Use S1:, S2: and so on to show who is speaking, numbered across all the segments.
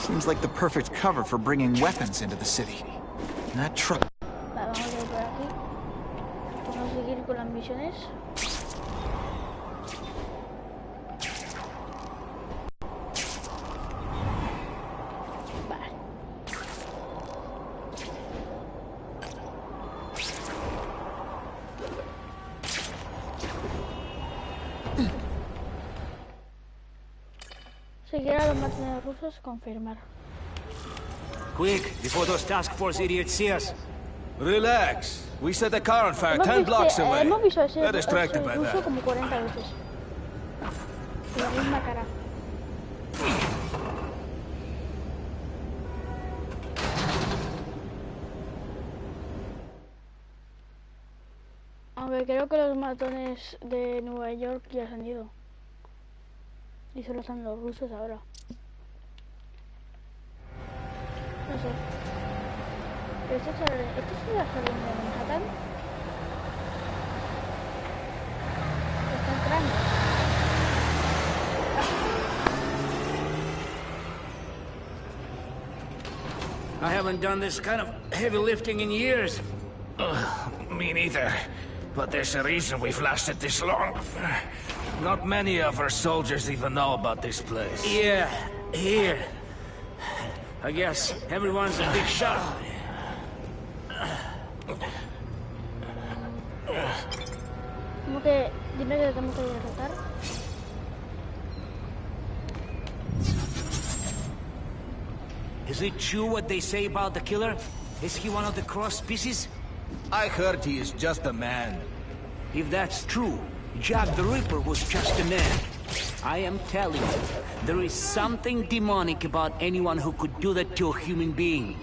S1: Seems like the perfect cover for bringing weapons into the city. That truck.
S2: Vale, vamos a ir por aquí. Vamos a seguir con las misiones. Vale. Seguir a los matones rusos, confirmar.
S3: Quick, before those task force idiots see us.
S4: Relax. We set a car on fire 10 blocks away.
S2: Hemos visto a ese
S4: They're distracted by
S2: ruso
S4: that.
S2: como 40 veces. Con la misma cara. Aunque creo que los matones de Nueva York ya se han ido. Y solo están los rusos ahora. No sé. ¿Esto es la salida de Manhattan? Está entrando.
S3: I haven't done this kind of heavy lifting in years.
S4: Me neither. But there's a reason we've lasted this long. Not many of our soldiers even know about this place.
S3: Yeah, here. I guess everyone's a big shot.
S2: Como que dime que tenemos que derrotar.
S3: Is it true what they say about the killer? Is he one of the cross species?
S4: I heard he is just a man.
S3: If that's true, Jack the Ripper was just a man. I am telling you, there is something demonic about anyone who could do that to a human being.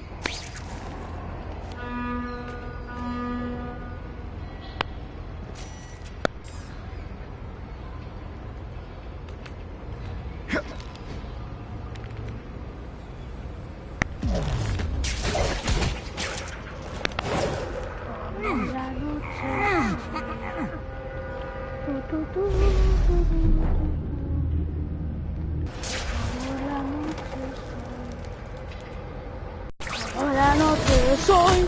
S2: Ahora no te soy.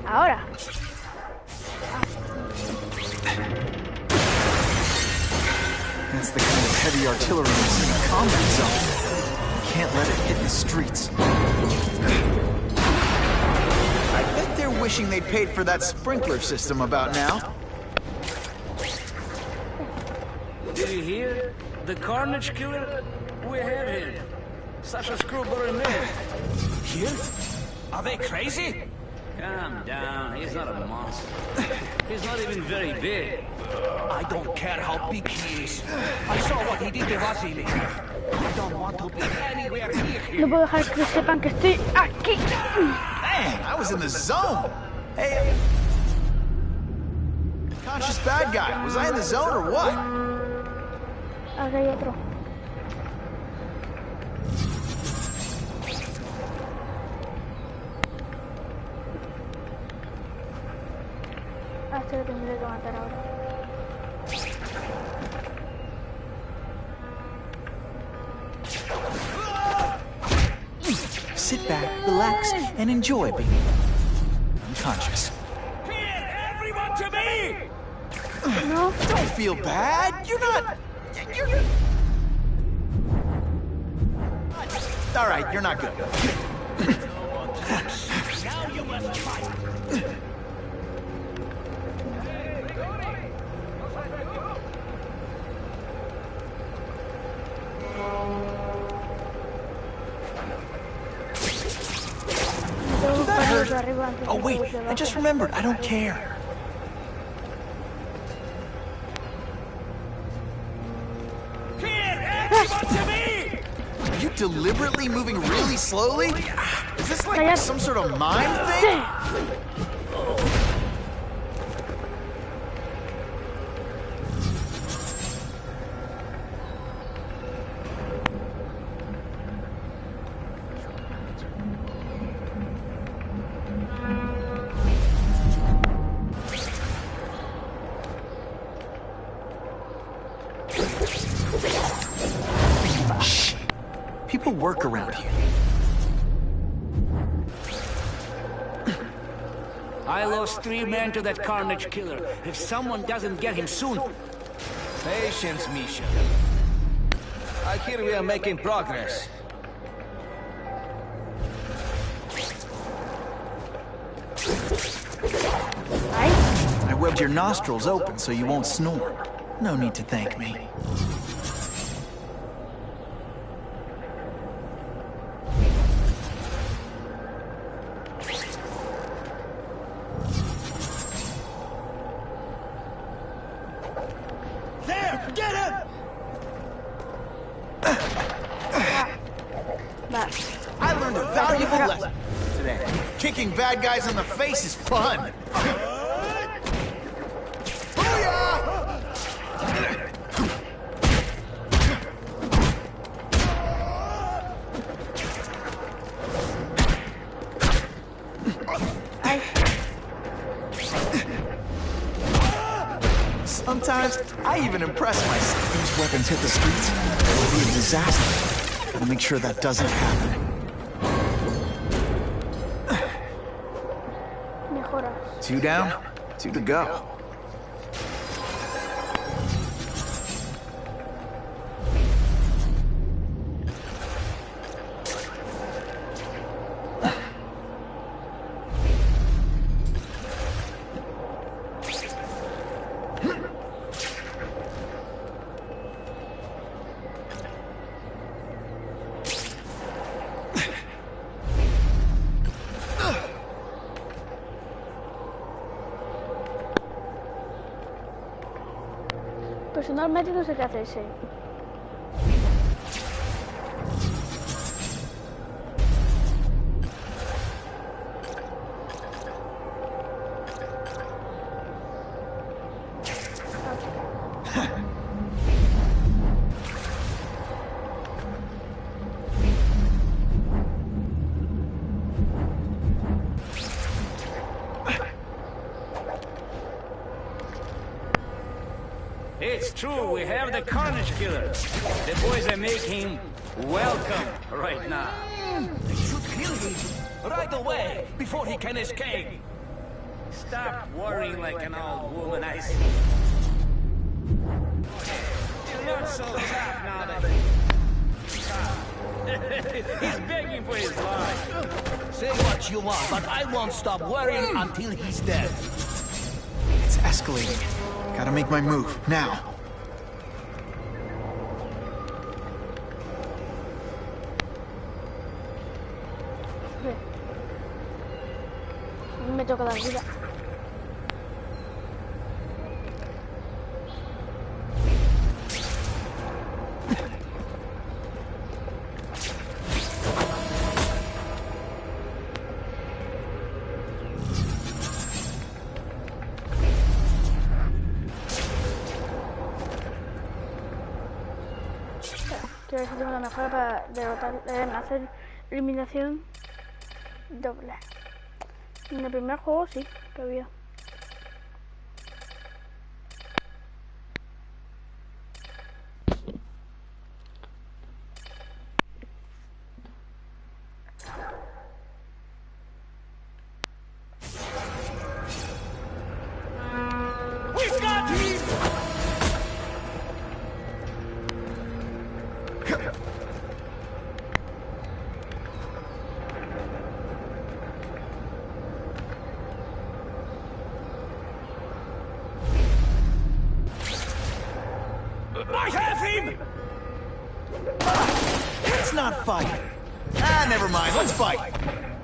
S2: Ahora.
S1: That's the kind of heavy artillery you see in a combat zone. Can't let it hit the streets. I bet they're wishing they'd paid for that sprinkler system about now.
S3: Did you hear? The Carnage Killer? We have him. Such a screwball man.
S4: Here? Are they crazy?
S3: Calm down, he's not a monster. He's not even very big.
S4: I don't care how big he is. I saw what he did to Vasily. I don't want to be anywhere near
S2: No
S4: him.
S2: puedo dejar que sepan que estoy aquí.
S1: Dang, I was in the zone. Hey, conscious bad guy. Was I in the zone or what?
S2: Acá hay otro. A este lo tendré que matar ahora.
S1: Sit back, relax, and enjoy being unconscious.
S4: Everyone to me!
S2: No.
S1: Don't feel bad. You're not. You're. All right, you're not good.
S4: Now you must fight.
S1: That hurt. Oh wait, I just remembered. I don't care. Are you deliberately moving really slowly? Is this like some sort of mime thing? people work around here?
S3: I lost 3 men to that Carnage Killer. If someone doesn't get him soon...
S4: Patience, Misha. I hear we are making progress.
S1: I webbed your nostrils open so you won't snore. No need to thank me.
S4: There! Get him!
S1: I learned a valuable lesson today. Kicking bad guys in the face is fun. Sometimes I even impress myself. These weapons hit the streets, it'll be a disaster. Gotta make sure that doesn't happen.
S2: Mejoras.
S1: 2 down, 2 to go.
S2: Personalmente no sé qué hace ese.
S3: It's true, we have the Carnage Killer. The boys are making him welcome right now.
S4: They should kill him right away before he can escape.
S3: Stop worrying like an old woman, I see. You're not so tough now that... He's begging for his life.
S4: Say what you want, but I won't stop worrying until he's dead.
S1: It's escalating. Gotta make my move, now.
S2: Me toca dar vida. Quiero ver si tengo una mejora para derrotar, hacer eliminación doble. En el primer juego sí, que había.
S4: We've got him! I have him!
S1: Let's not fight. Never mind, let's fight.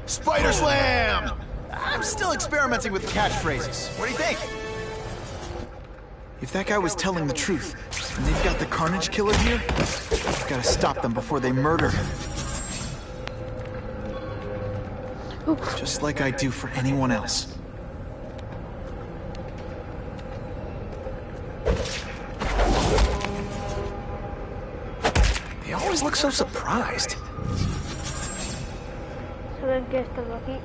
S1: Spider Slam! I'm still experimenting with the catchphrases. What do you think? If that guy was telling the truth, and they've got the Carnage Killer here, I've gotta stop them before they murder him. Just like I do for anyone else. They always look so surprised.
S2: Saben que he estado aquí.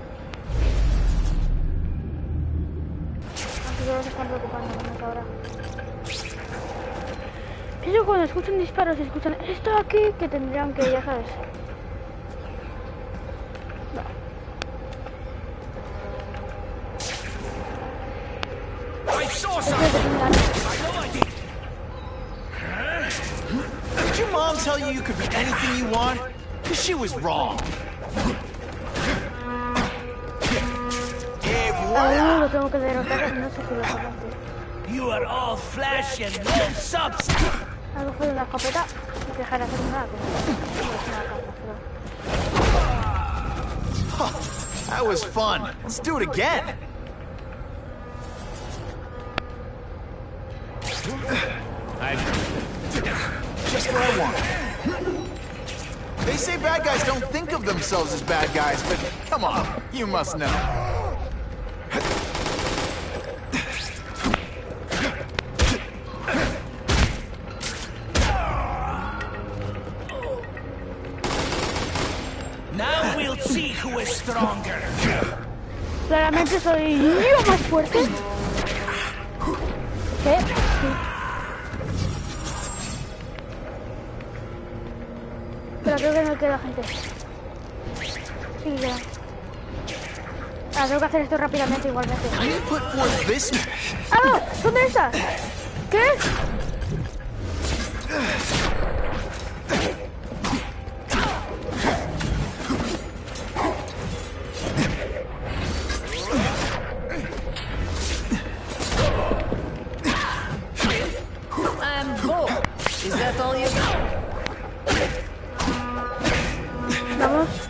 S2: Aunque solo se están preocupando menos ahora. Pienso que cuando escuchan disparos y escuchan esto aquí, que tendrían que, ya sabes,
S1: mom tell you you could be anything you want? Because she was wrong. Et
S2: A uno
S1: voila!
S2: lo tengo que derrotar, pero no sé si lo soporto.
S4: You are all flesh and no substance.
S2: A lo mejor una escopeta y dejar de hacer nada.
S1: That was fun. Let's do it again. Just what I want. They say bad guys don't think of themselves as bad guys, but come on, you must know.
S4: Now we'll see who is stronger.
S2: Claramente soy yo más fuerte. ¿Qué? Sí. Pero creo que no queda gente. Sí, queda. Ah, tengo que hacer esto rápidamente igualmente.
S1: I didn't put forth this.
S2: ¡Ah! ¿Dónde está? ¿Qué?
S5: I'm bored. Is that all you got?
S2: Vamos.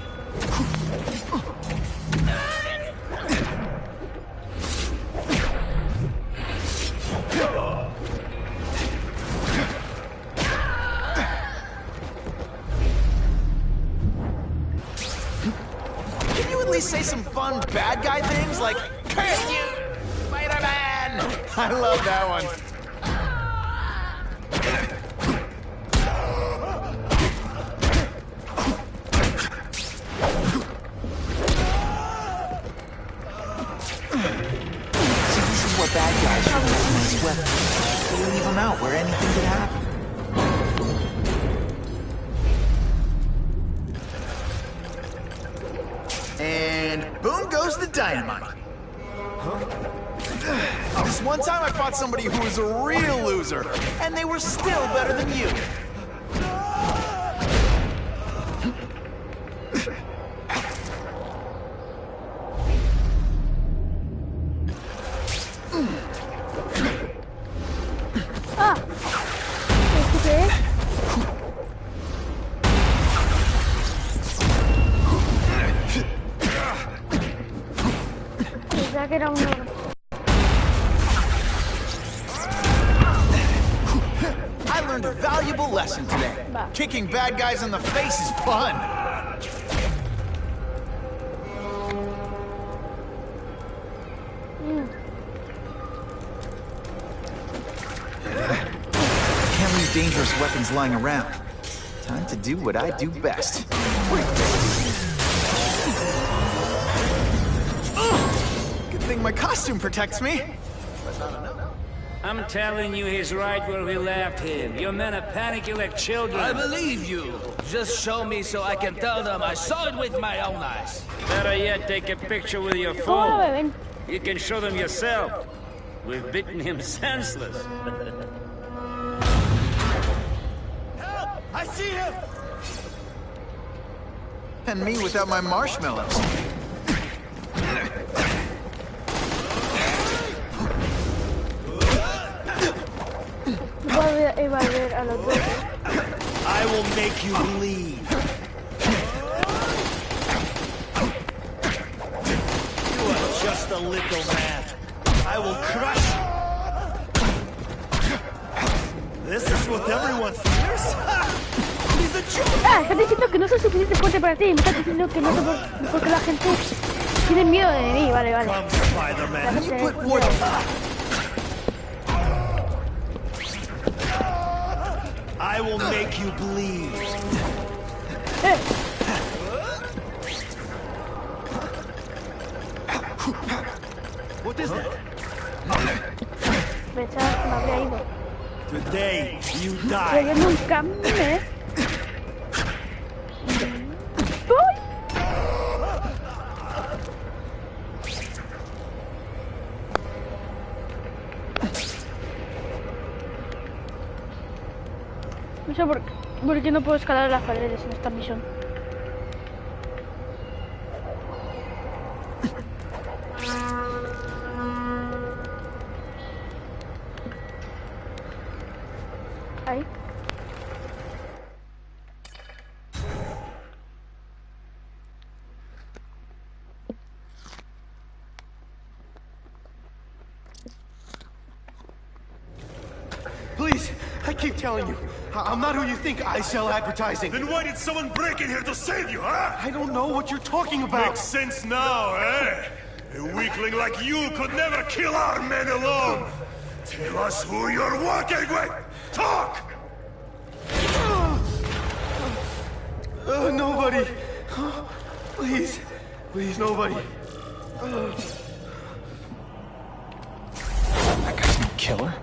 S1: Can you at least say some fun bad guy things like, "Curse you, Spider-Man"? I love that one. See, this is what bad guys should weaponize weapons. They leave them out where anything could happen. And boom goes the dynamite. This one time I fought somebody who was a real loser, and they were still better than you.
S2: ¡Ah! ¿Esto qué es? Pensaba que era uno.
S1: I learned a valuable lesson today.
S2: Va.
S1: Kicking bad guys in the face is fun. Can't leave dangerous weapons lying around. Time to do what I do best. Good thing my costume protects me.
S3: I'm telling you, he's right where we left him. Your men are panicking like children.
S4: I believe you. Just show me so I can tell them I saw it with my own eyes.
S3: Better yet, take a picture with your
S2: ¿Cómo lo
S3: phone.
S2: beben?
S3: You can show them yourself. We've beaten him senseless.
S1: Help! I see him! And me without my marshmallows.
S2: Voy a evadir a los dos.
S1: I will make you bleed. You are just a little man. I will crush you. This is what everyone fears? He's a joke.
S2: Ah, estás diciendo que no soy suficiente fuerte para ti. Me estás diciendo que no soy porque la gente tiene miedo de mí. Vale, vale.
S1: Come, Spider-Man. You put forth. I will make you bleed. What is that?
S2: Pensaba que me habría ido.
S1: Today you
S2: Pero yo
S1: die.
S2: nunca me voy. No sé por qué. ¿Por qué no puedo escalar las paredes en esta misión? Ahí.
S6: Please, I keep telling you, I'm not who you think. I sell advertising.
S7: Then why did someone break in here to save you, huh?
S6: I don't know what you're talking about.
S7: Makes sense now, eh? A weakling like you could never kill our men alone. Tell us who you're working with. Talk!
S6: Nobody. Please, please, nobody.
S1: That guy's no killer.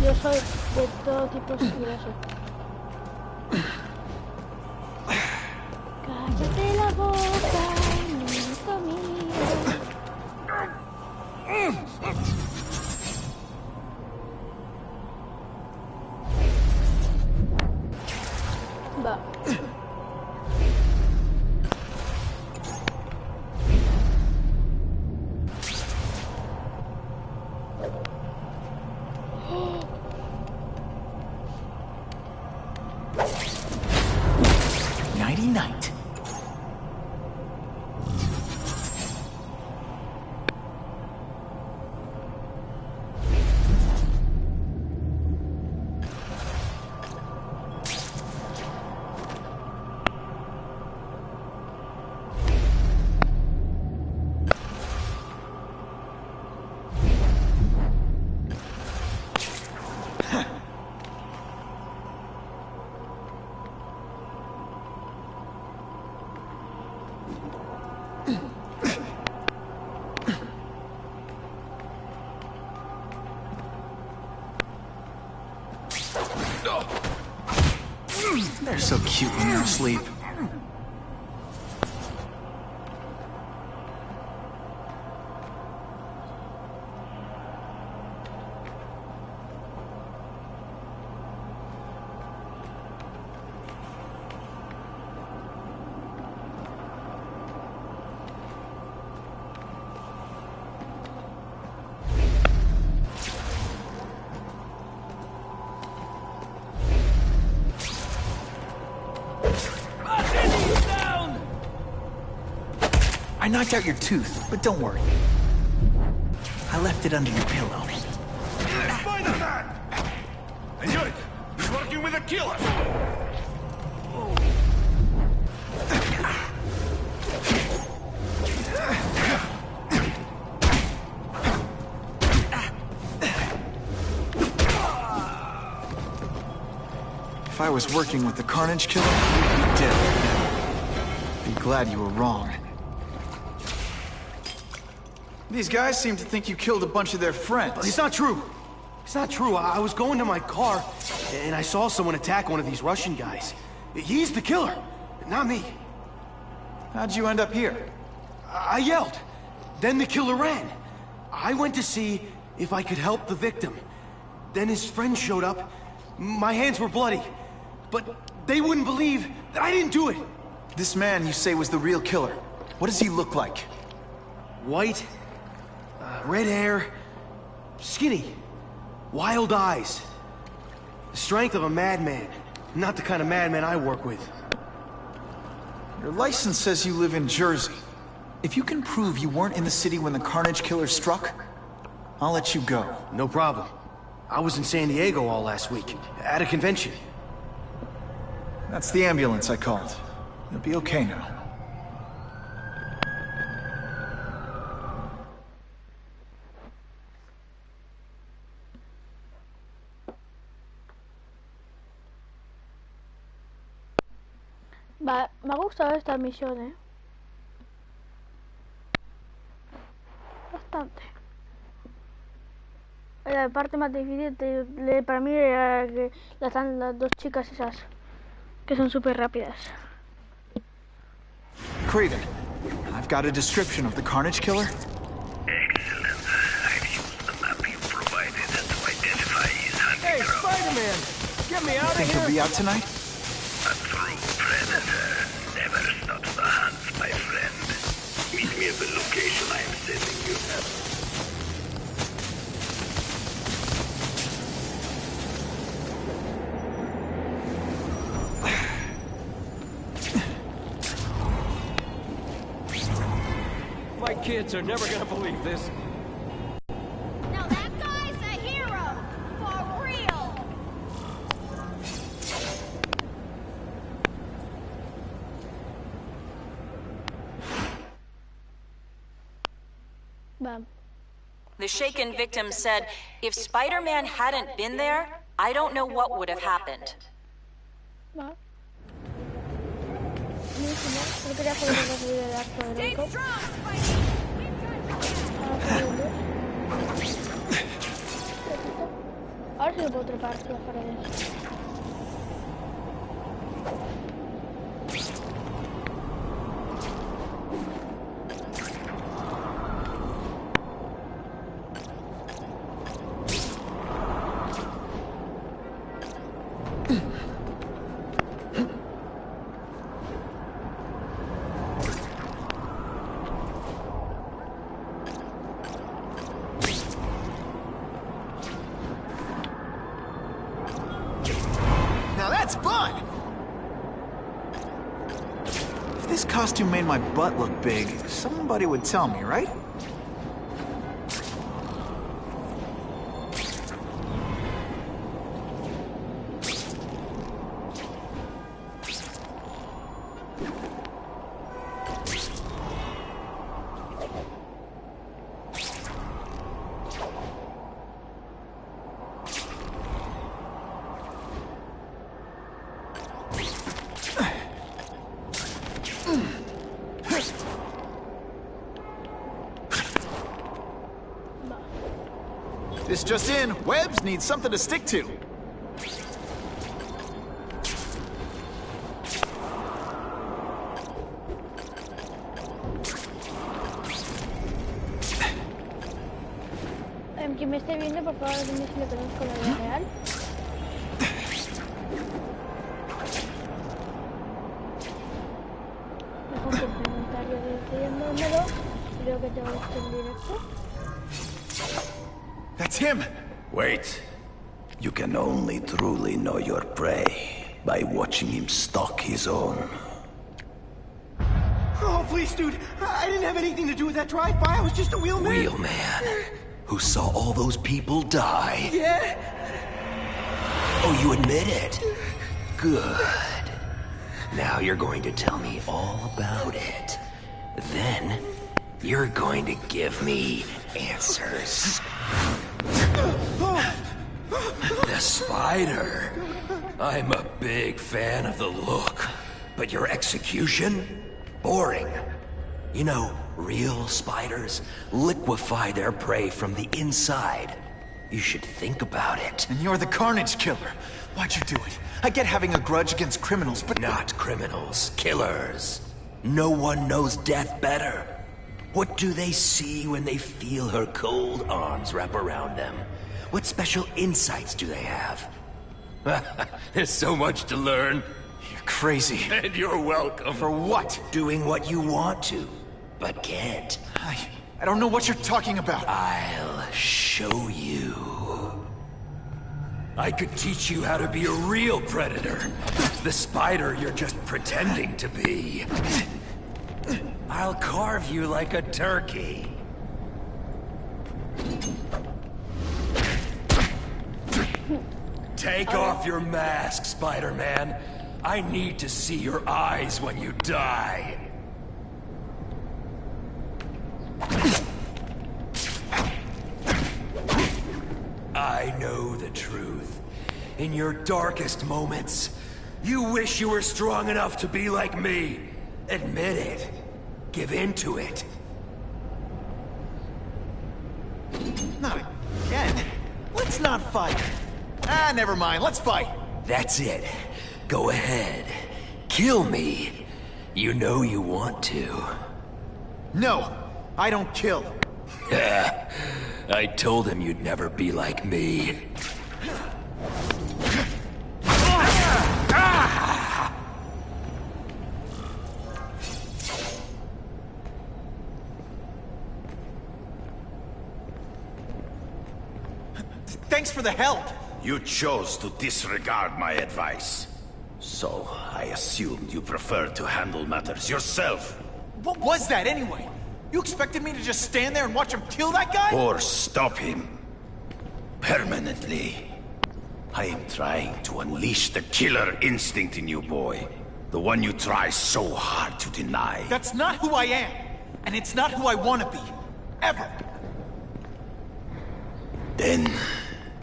S2: Yo soy de todo tipo peligroso. Cállate la boca, niñito mío. Va.
S1: Nighty night. They're so cute when they're asleep. I knocked out your tooth, but don't worry. I left it under your pillow.
S7: Spider-Man! I knew it! He's working with a killer!
S1: If I was working with the Carnage Killer, you'd be dead. Be glad you were wrong. These guys seem to think you killed a bunch of their friends.
S6: It's not true. It's not true. I was going to my car, and I saw someone attack one of these Russian guys. He's the killer, not me.
S1: How'd you end up here?
S6: I yelled. Then the killer ran. I went to see if I could help the victim. Then his friend showed up. My hands were bloody. But they wouldn't believe that I didn't do it.
S1: This man you say was the real killer. What does he look like?
S6: White, red hair, skinny, wild eyes. The strength of a madman. Not the kind of madman I work with.
S1: Your license says you live in Jersey. If you can prove you weren't in the city when the Carnage Killer struck, I'll let you go.
S6: No problem. I was in San Diego all last week, at a convention.
S1: That's the ambulance I called. You'll be okay now.
S2: Va, me ha gustado esta misión, bastante. La parte más difícil para mí era que están las dos chicas esas, que son súper rápidas.
S1: Craven, I've got a description of the Carnage Killer.
S7: Excellent.
S4: Get me out of
S1: Think he'll
S4: here!
S1: be out tonight?
S8: A true predator never stops the hunt, my friend. Meet me at the location I am sending you.
S4: My kids are never gonna believe this.
S9: Now that guy's a hero! For real!
S2: Vamos.
S5: The shaken victim said, if Spider-Man hadn't been there, I don't know what would have happened.
S2: Vamos. No quería hacer un vídeo de acto de
S9: Stay
S2: loco.
S9: strong, Spidey!
S2: Ahora sí lo puedo trepar las paredes.
S1: Now that's fun! If this costume made my butt look big, somebody would tell me, right? This just in, Webbs needs something to stick to.
S2: Quien me esté viendo, por favor, dime si le conozco la vida real. Dejo un comentario diciéndomelo. Creo que te gusta el directo.
S1: That's him!
S8: Wait. You can only truly know your prey by watching him stalk his own.
S6: Oh, please, dude. I didn't have anything to do with that drive-by. I was just a wheelman.
S8: Wheelman, who saw all those people die.
S6: Yeah?
S8: Oh, you admit it? Good. Now you're going to tell me all about it. Then, you're going to give me answers. The spider. I'm a big fan of the look, but your execution? Boring. You know, real spiders liquefy their prey from the inside. You should think about it.
S1: And you're the Carnage Killer. Why'd you do it? I get having a grudge against criminals, but
S8: Not criminals, killers. No one knows death better. What do they see when they feel her cold arms wrap around them? What special insights do they have? There's so much to learn.
S1: You're crazy.
S8: And you're welcome.
S1: For what?
S8: Doing what you want to, but can't.
S1: I don't know what you're talking about.
S8: I'll show you. I could teach you how to be a real predator. The spider you're just pretending to be. I'll carve you like a turkey. Take off your mask, Spider-Man. I need to see your eyes when you die. I know the truth. In your darkest moments, you wish you were strong enough to be like me. Admit it. Give in to it.
S1: Not again. Let's not fight. Ah, never mind. Let's fight.
S8: That's it. Go ahead. Kill me. You know you want to.
S1: No, I don't kill.
S8: I told him you'd never be like me.
S1: Thanks for the help.
S7: You chose to disregard my advice. So, I assumed you preferred to handle matters yourself.
S1: What was that anyway? You expected me to just stand there and watch him kill that guy?
S7: Or stop him. Permanently. I am trying to unleash the killer instinct in you, boy. The one you try so hard to deny.
S1: That's not who I am. And it's not who I want to be. Ever.
S7: Then,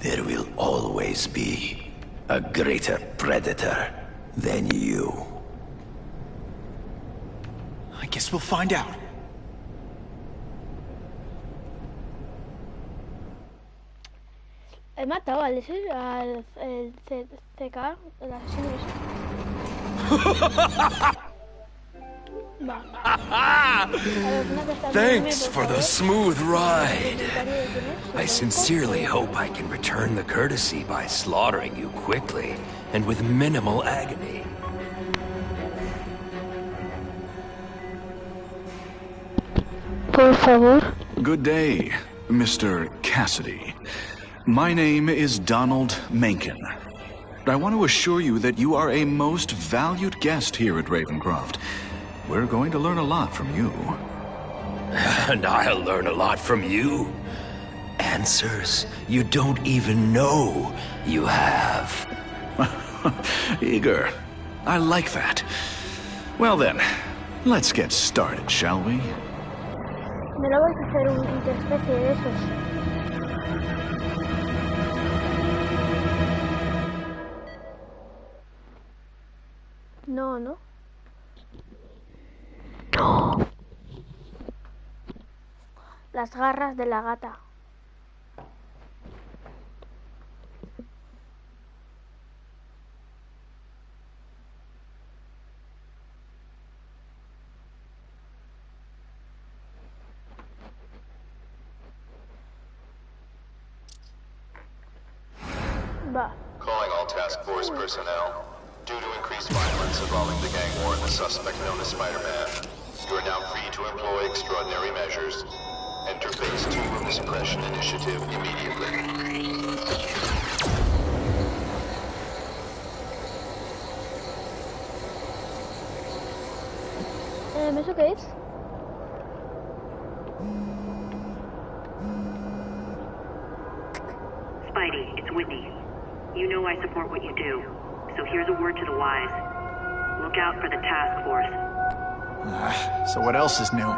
S7: there will always be a greater predator than you.
S1: I guess we'll find out.
S2: He matado al CK, el asesino ese. Va.
S8: Thanks for the smooth ride. I sincerely hope I can return the courtesy by slaughtering you quickly and with minimal agony.
S2: Por favor.
S10: Good day, Mr. Cassidy. My name is Donald Mencken. I want to assure you that you are a most valued guest here at Ravencroft. We're going to learn a lot from you.
S8: And I'll learn a lot from you. Answers you don't even know you have.
S10: Eager. I like that. Well then, let's get started, shall we?
S2: Me lo vais a hacer un interespecie de esos. No, no. No. Las garras de la gata. Va.
S11: Calling all task force personnel. Due to increased violence involving the gang war and the suspect known as Spider-Man, you are now free to employ extraordinary measures. Enter phase 2 of the suppression initiative immediately.
S2: ¿Eso qué es?
S12: Spidey, it's Whitney. You know I support what you do. So here's a word to the wise. Look out for the task force.
S1: So what else is new?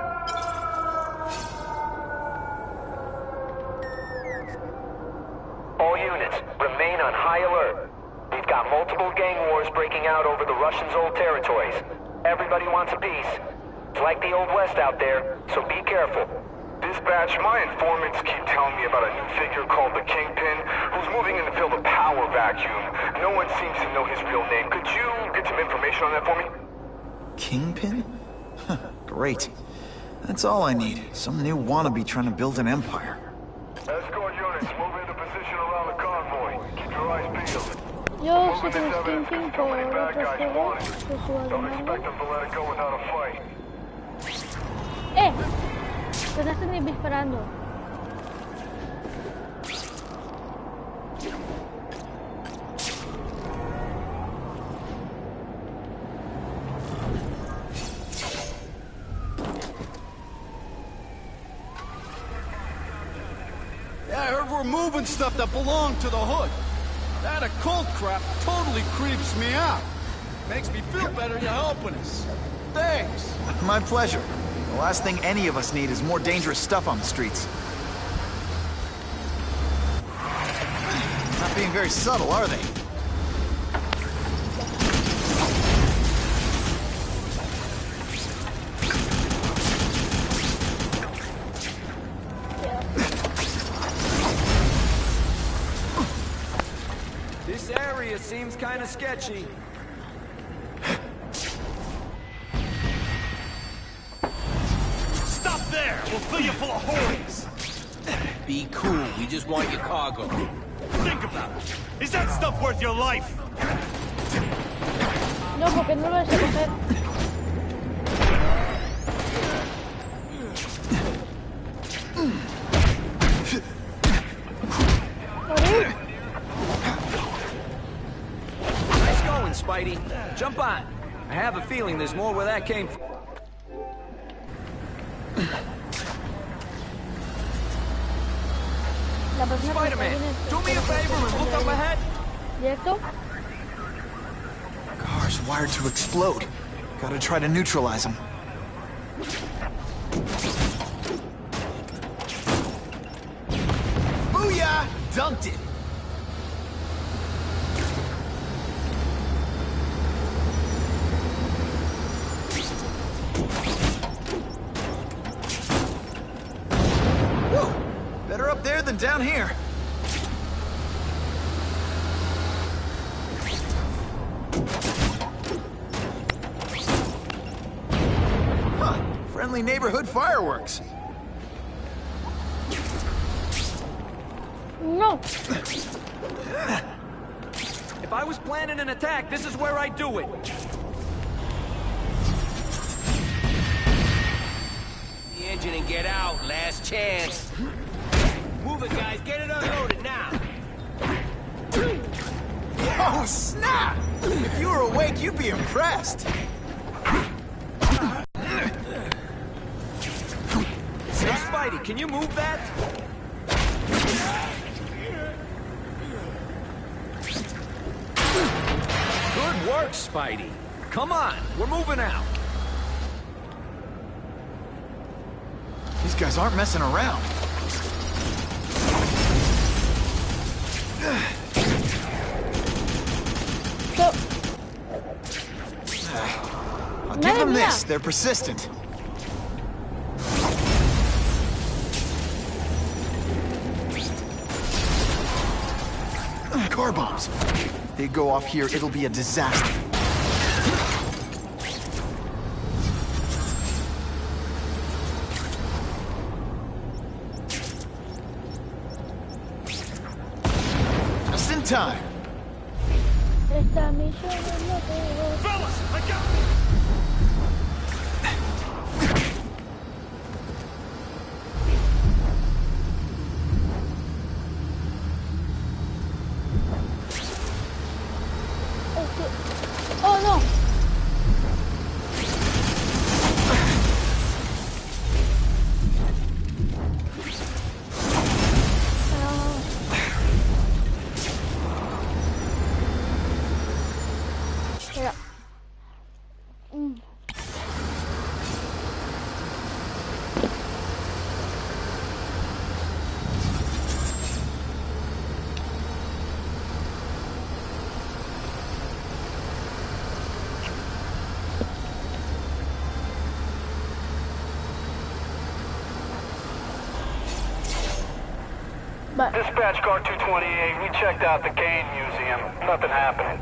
S13: All units, remain on high alert. We've got multiple gang wars breaking out over the Russians' old territories. Everybody wants a piece. It's like the Old West out there, so be careful.
S14: Dispatch, my informants keep telling me about a new figure called the Kingpin, who's moving in to fill the power vacuum. No one seems to know his real name. Could you get some information on that for me?
S1: Kingpin? Great. That's all I need. Some new wannabe trying to build an empire.
S14: Escort units, move into position around the convoy. Keep your eyes peeled.
S2: Yo sé que los Kingpin por otros juegos,
S14: Don't expect them to let it go without a fight.
S2: Pues no están disparando.
S6: Yeah, I heard we're moving stuff that belonged to the Hood. That occult crap totally creeps me out. Makes me feel better you're helping us. Thanks.
S1: My pleasure. The last thing any of us need is more dangerous stuff on the streets. Not being very subtle, are they?
S6: This area seems kind of sketchy.
S7: Stop there! We'll fill you full of holes!
S6: Be cool, we just want your cargo.
S7: Think about it. Is that stuff worth your life?
S2: No, porque no lo sé coger. Por
S13: Spidey. Jump on. I have a feeling there's more where that came from.
S2: La persona que
S13: Spider-Man,
S2: está bien
S13: do me a favor and look up ahead.
S2: Directo.
S1: Car's wired to explode. Gotta try to neutralize him. Booyah! Dunked it! Whoa! Better up there than down here. Huh. Friendly neighborhood fireworks.
S2: No.
S13: If I was planning an attack, this is where I'd do it.
S3: The engine and get out. Last chance. Move it, guys. Get it unloaded now.
S1: Oh, snap! If you were awake, you'd be impressed.
S13: Hey, Spidey, can you move that? Good work, Spidey. Come on, we're moving out.
S1: These guys aren't messing around. I'll give them this. They're persistent. Car bombs. If they go off here, it'll be a disaster. Just in time.
S2: Esta misión es lo peor.
S7: Fellas, I got
S2: Oh no. Espera.
S14: Dispatch car 228, we checked out the Kane Museum. Nothing happening.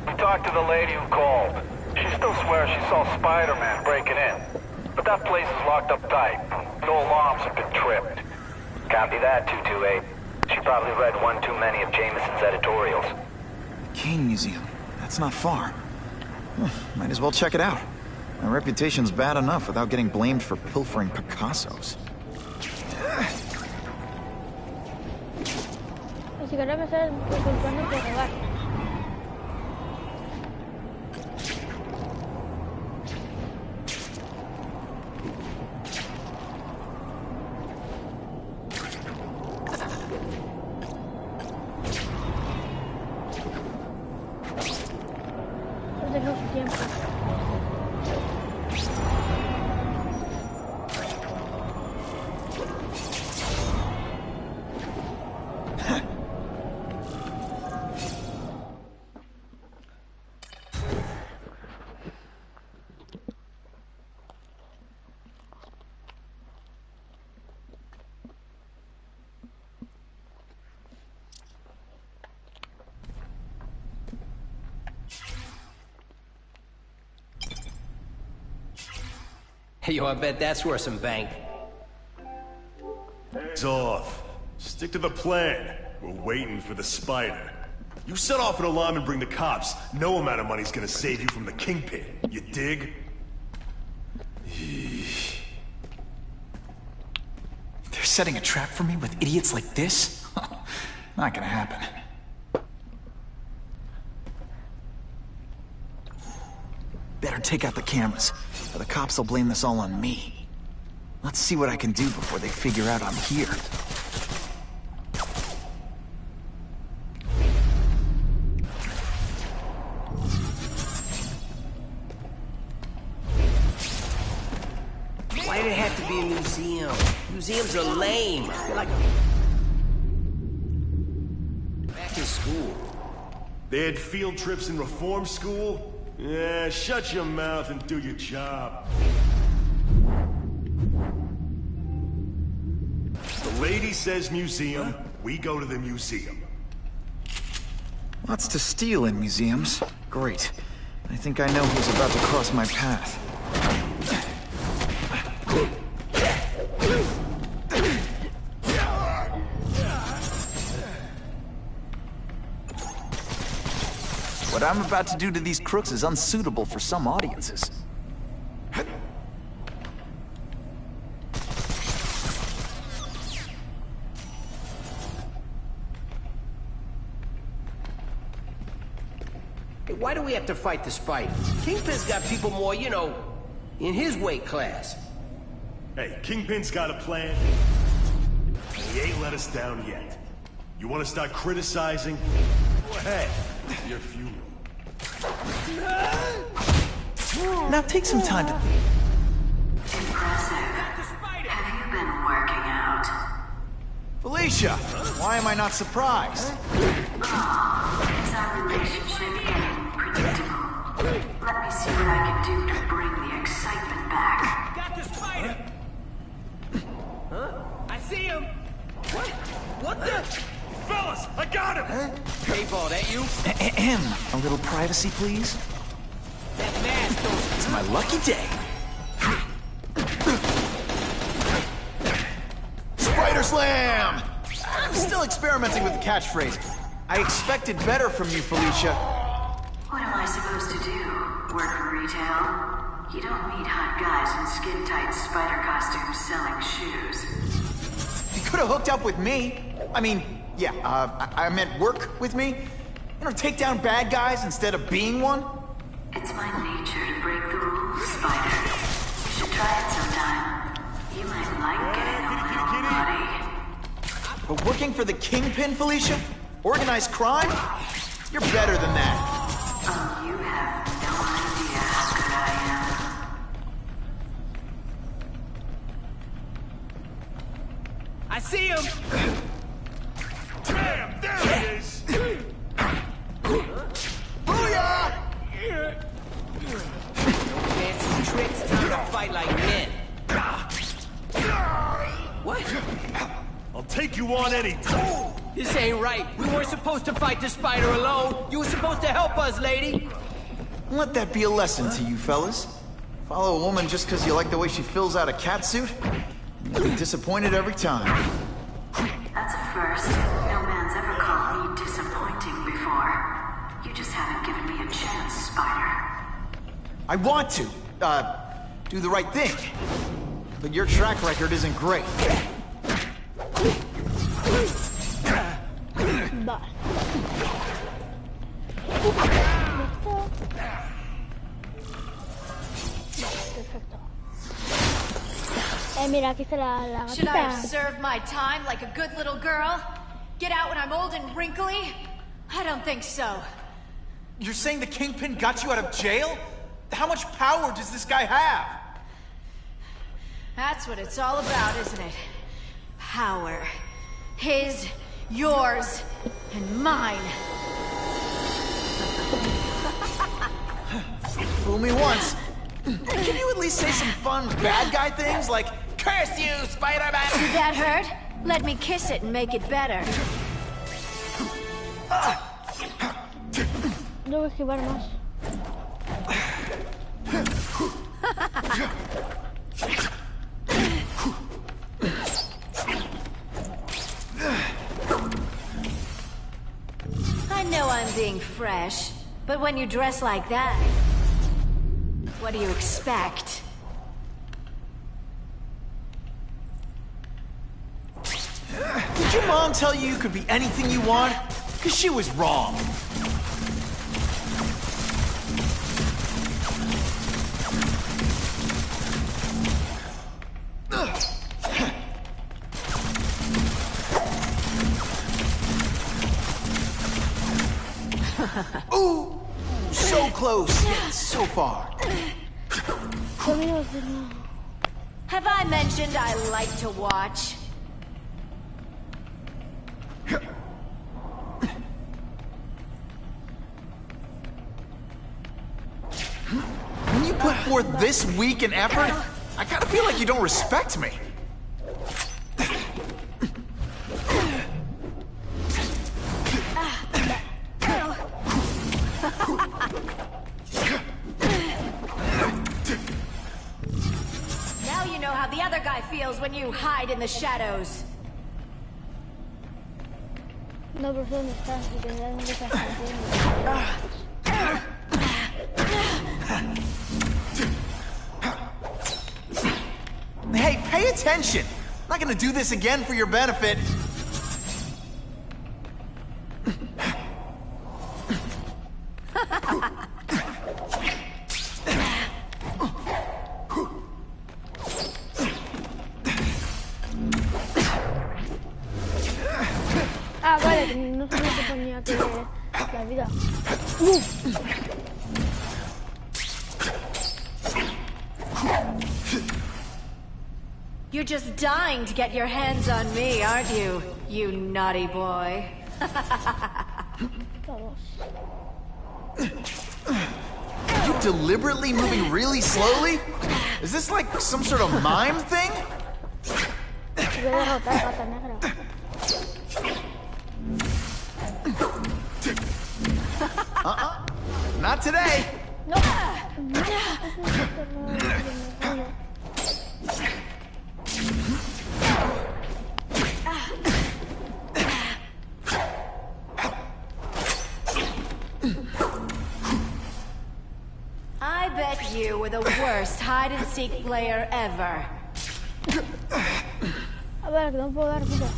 S14: We talked to the lady who called. She still swears she saw Spider-Man breaking in. But that place is locked up tight. No alarms have been tripped.
S13: Copy that, 228. She probably read one too many of Jameson's editorials.
S1: Kane Museum. That's not far. Might as well check it out. My reputation's bad enough without getting blamed for pilfering Picassos.
S2: Así que ahora me están culpando por robar. No tengo su tiempo.
S3: Yo, I bet that's worth some bank.
S7: It's off. Stick to the plan. We're waiting for the spider. You set off an alarm and bring the cops. No amount of money's gonna save you from the Kingpin. You dig?
S1: They're setting a trap for me with idiots like this? Not gonna happen. Better take out the cameras, or the cops will blame this all on me. Let's see what I can do before they figure out I'm here.
S15: Why did it have to be a museum? Museums are lame. They're like back in school.
S7: They had field trips in reform school? Yeah, shut your mouth and do your job. The lady says museum, we go to the museum.
S1: Lots to steal in museums. Great. I think I know who's about to cross my path. What I'm about to do to these crooks is unsuitable for some audiences.
S15: Hey, why do we have to fight the Spider? Kingpin's got people more, you know, in his weight class.
S7: Hey, Kingpin's got a plan. And he ain't let us down yet. You want to start criticizing? Go ahead. Your funeral.
S1: Now take some time to...
S16: Impressive. Have you been working out?
S1: Felicia! Why am I not surprised?
S16: Is our relationship getting predictable? Let me see what I can do to bring the excitement back.
S15: Got the Spider! Huh? I see him! What? What the?
S7: Fellas, I got him!
S15: Hey, Ball, that you?
S1: A little privacy, please?
S15: That mask don't...
S1: It's my lucky day. Spider Slam! I'm still experimenting with the catchphrase. I expected better from you, Felicia.
S16: What am I supposed to do? Work in retail? You don't need hot guys in skin-tight spider costumes selling shoes.
S1: You could have hooked up with me. I mean, yeah, I meant work with me. You know, take down bad guys instead of being one.
S16: It's my nature to break the rules, Spider. You should try it sometime. You might like getting a little bloody.
S1: But working for the Kingpin, Felicia? Organized crime? You're better than that.
S16: Oh, you have no idea how good I am.
S15: I see him!
S7: Damn, there he is!
S1: Booyah!
S15: Fancy tricks, time to fight like men. What?
S7: I'll take you on any time.
S15: This ain't right. We weren't supposed to fight the Spider alone. You were supposed to help us, lady.
S1: Let that be a lesson to you, fellas. Follow a woman just because you like the way she fills out a catsuit? You'll be disappointed every time.
S16: That's a first. No man's ever called me disappointing before. You just haven't given me a chance, Spider.
S1: I want to, do the right thing. But your track record isn't great.
S2: Mira, aquí está la
S9: Should I have
S2: gatita.
S9: served my time like a good little girl? Get out when I'm old and wrinkly? I don't think so.
S1: You're saying the Kingpin got you out of jail? How much power does this guy have?
S9: That's what it's all about, isn't it? Power. His, yours, and mine.
S1: Fool me once. Can you at least say some fun bad guy things like, "Curse you, Spider-Man"?
S9: Did that hurt? Let me kiss it and make it better.
S2: Debo esquivar más.
S9: I know I'm being fresh, but when you dress like that, what do you expect?
S1: Did your mom tell you you could be anything you want? Because she was wrong. Ooh! So close, yet so far.
S9: Have I mentioned I like to watch?
S1: When you put forth this week an effort, I kinda feel like you don't respect me.
S9: Now you know how the other guy feels when you hide in the shadows.
S2: No, pero ¿dónde estás? Porque ya no estás haciendo.
S1: Hey, pay attention! I'm not gonna do this again for your benefit.
S2: Ah, vale, que no se me ponía que la vida.
S9: You're just dying to get your hands on me, aren't you? You naughty boy.
S1: You deliberately moving really slowly? Is this like some sort of mime thing? Not today.
S9: I bet you were the worst hide-and-seek player ever.
S2: A ver, que no puedo dar vida.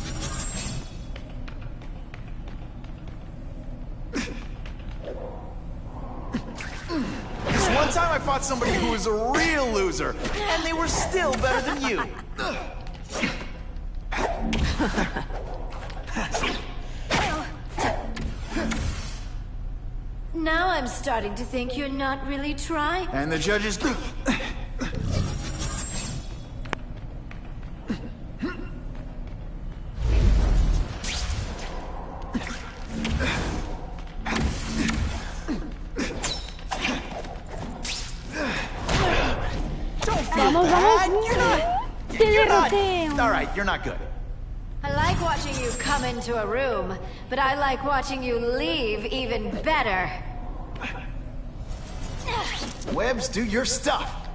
S1: This one time I fought somebody who was a real loser, and they were still better than you.
S9: Now I'm starting to think you're not really trying.
S1: And the judges...
S2: Vamos, vamos.
S1: All right, you're not good.
S9: I like watching you come into a room, but I like watching you leave even better.
S1: Webbs, do your stuff.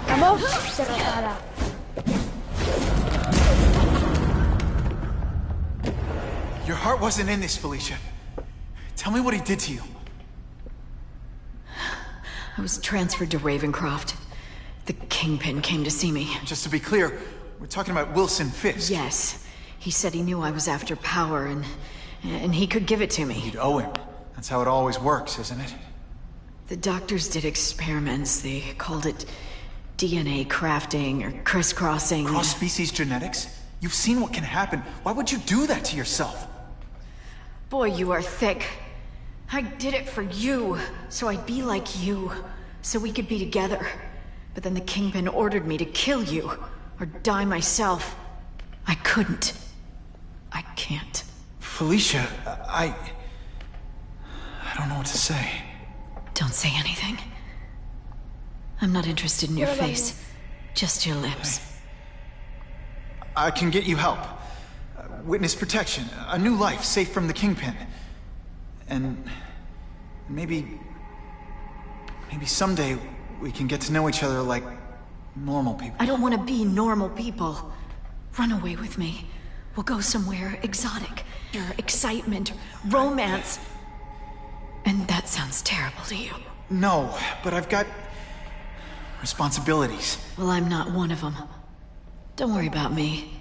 S2: Vamos, derrotada.
S1: Your heart wasn't in this, Felicia. Tell me what he did to you.
S17: I was transferred to Ravencroft. The Kingpin came to see me.
S1: Just to be clear, we're talking about Wilson Fisk.
S17: Yes. He said he knew I was after power and he could give it to me.
S1: You'd owe him. That's how it always works, isn't it?
S17: The doctors did experiments. They called it DNA crafting or crisscrossing.
S1: Cross-species genetics? You've seen what can happen. Why would you do that to yourself?
S17: Boy, you are thick. I did it for you, so I'd be like you, so we could be together. But then the Kingpin ordered me to kill you, or die myself. I couldn't. I can't.
S1: Felicia, I don't know what to say.
S17: Don't say anything. I'm not interested in your face, just your lips.
S1: I can get you help. Witness protection, a new life safe from the Kingpin. And maybe someday we can get to know each other like normal people.
S17: I don't want to be normal people. Run away with me. We'll go somewhere exotic. Your excitement, romance. And that sounds terrible to you.
S1: No, but I've got responsibilities.
S17: Well, I'm not one of them. Don't worry about me.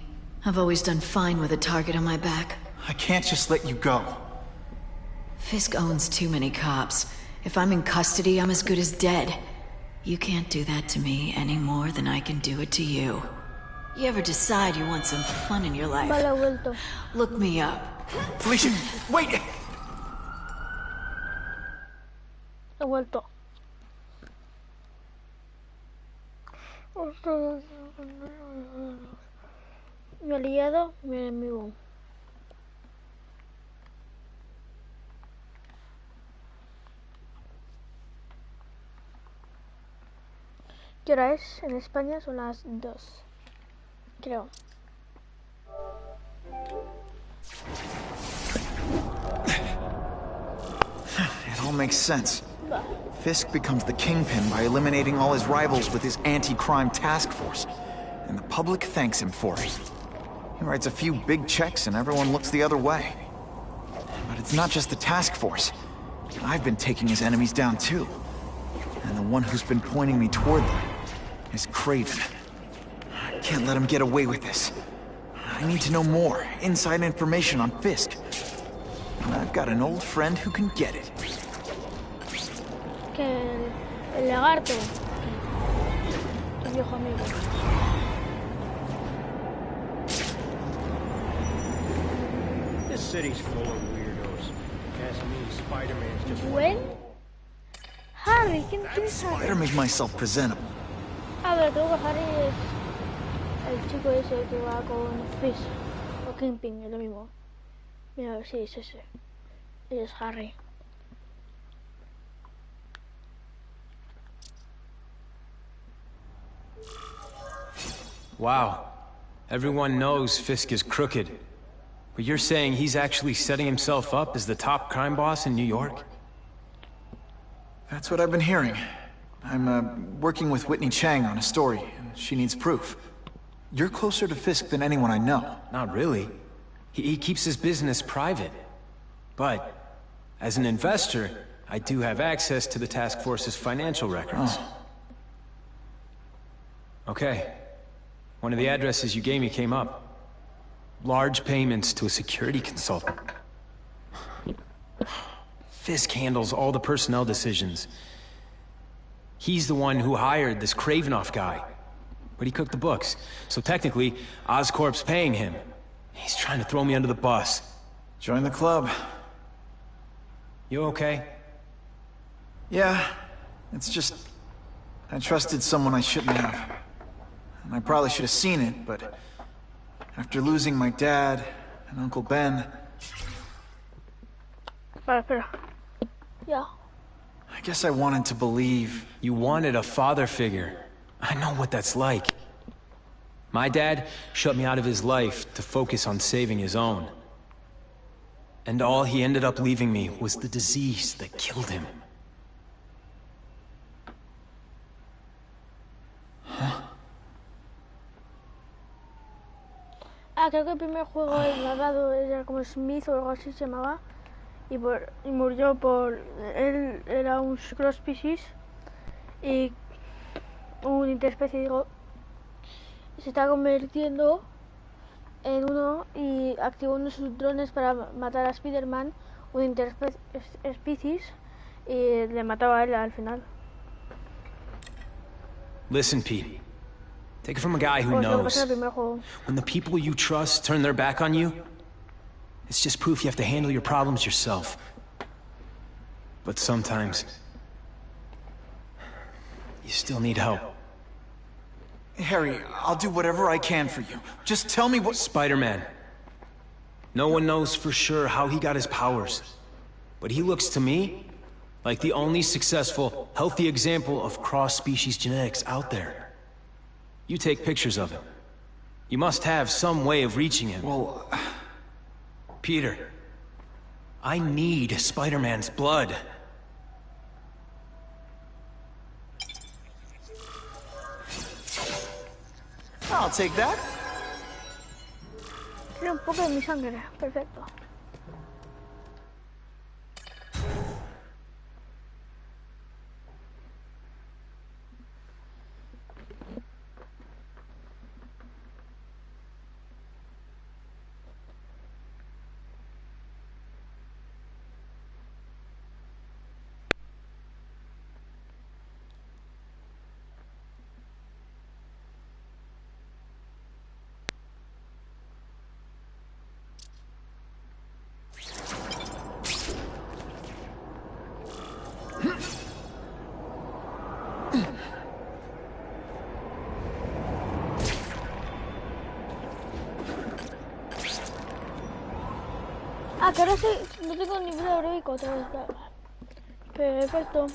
S17: I've always done fine with a target on my back.
S1: I can't just let you go.
S17: Fisk owns too many cops. If I'm in custody, I'm as good as dead. You can't do that to me any more than I can do it to you. You ever decide you want some fun in your life?
S2: Vale, ha vuelto.
S17: Look me up.
S1: Felicia, wait!
S2: Ha vuelto. Mi aliado, mi enemigo. ¿Qué hora es? En España son las 2. Creo.
S1: It all makes sense. Fisk becomes the Kingpin by eliminating all his rivals with his anti-crime task force. And the public thanks him for it. He writes a few big checks and everyone looks the other way. But it's not just the task force. I've been taking his enemies down too. And the one who's been pointing me toward them is Kraven. I can't let him get away with this. I need to know more, inside information on Fisk. And I've got an old friend who can get it.
S2: Que el lagarto. Tu viejo amigo.
S15: This city's full of weirdos. Casamine Spider-Man's just
S2: ¿Gwen? Harry, ¿quién es Harry?
S1: Better make myself presentable.
S2: A ver, creo que Harry es el chico ese que va con Fisk o Kingpin, es lo mismo. Mira, a ver si es ese. Ese es Harry.
S18: Wow. Everyone knows Fisk is crooked. But you're saying he's actually setting himself up as the top crime boss in New York?
S1: That's what I've been hearing. I'm working with Whitney Chang on a story, and she needs proof. You're closer to Fisk than anyone I know.
S18: Not really. He keeps his business private. But, as an investor, I do have access to the task force's financial records.
S1: Oh.
S18: Okay. One of the addresses you gave me came up. Large payments to a security consultant. Fisk handles all the personnel decisions. He's the one who hired this Kravinoff guy. But he cooked the books, so technically, Oscorp's paying him. He's trying to throw me under the bus.
S1: Join the club.
S18: You okay?
S1: Yeah, it's just... I trusted someone I shouldn't have. And I probably should have seen it, but... After losing my dad and Uncle Ben...
S2: Espera. Yeah.
S1: I guess I wanted to believe...
S18: You wanted a father figure. I know what that's like. My dad shut me out of his life to focus on saving his own. And all he ended up leaving me was the disease that killed him.
S1: Huh?
S2: Ah, creo que el primer juego es narrado, era como Smith o algo así se llamaba. Y murió por... Él era un cross species y un interespecie, digo, se está convirtiendo en uno y activó uno de sus drones para matar a Spider-Man, un interspecies, y le mataba a él al final.
S18: Listen, Pete. Take it from a guy who knows. When the people you trust turn their back on you, it's just proof you have to handle your problems yourself. But sometimes, you still need help.
S1: Harry, I'll do whatever I can for you. Just tell me what...
S18: Spider-Man. No one knows for sure how he got his powers. But he looks to me like the only successful, healthy example of cross-species genetics out there. You take pictures of him. You must have some way of reaching him.
S1: Well...
S18: Peter, I need Spider-Man's blood.
S1: I'll take that.
S2: Quiero un poco de mi sangre, perfecto. Ah, que ahora sí, no tengo nivel heroico otra vez. Perfecto.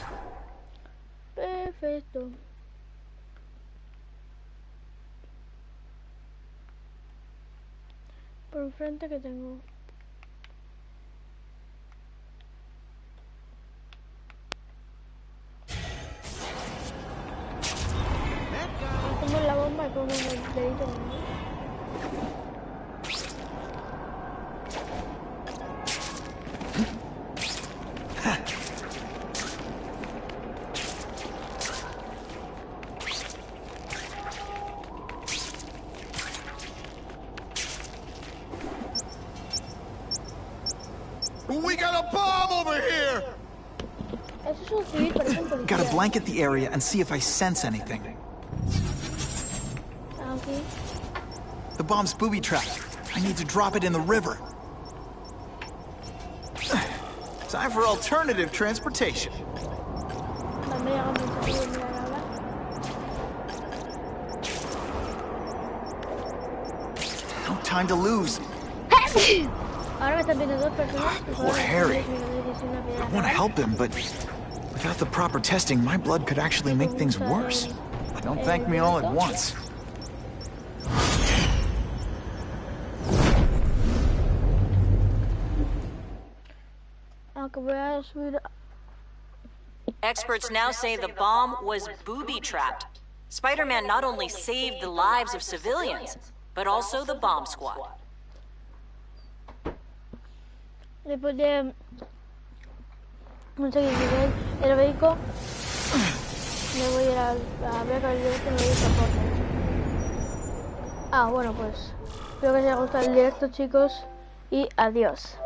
S2: Perfecto. Por enfrente que tengo. Pongo la bomba y pongo el dedito.
S7: We got a bomb over here!
S1: Gotta blanket the area and see if I sense anything.
S2: Okay.
S1: The bomb's booby-trapped. I need to drop it in the river. Time for alternative transportation. No time to lose. Poor Harry. I want to help him, but without the proper testing, my blood could actually make things worse. Don't thank me all at once.
S5: Experts now say the bomb was booby-trapped. Spider-Man not only saved the lives of civilians, but also the bomb squad.
S2: Después de conseguir nivel heroico, me voy a ir a ver el directo y me voy a ir a Fortnite. Ah, bueno, pues espero que os haya gustado el directo, chicos, y adiós.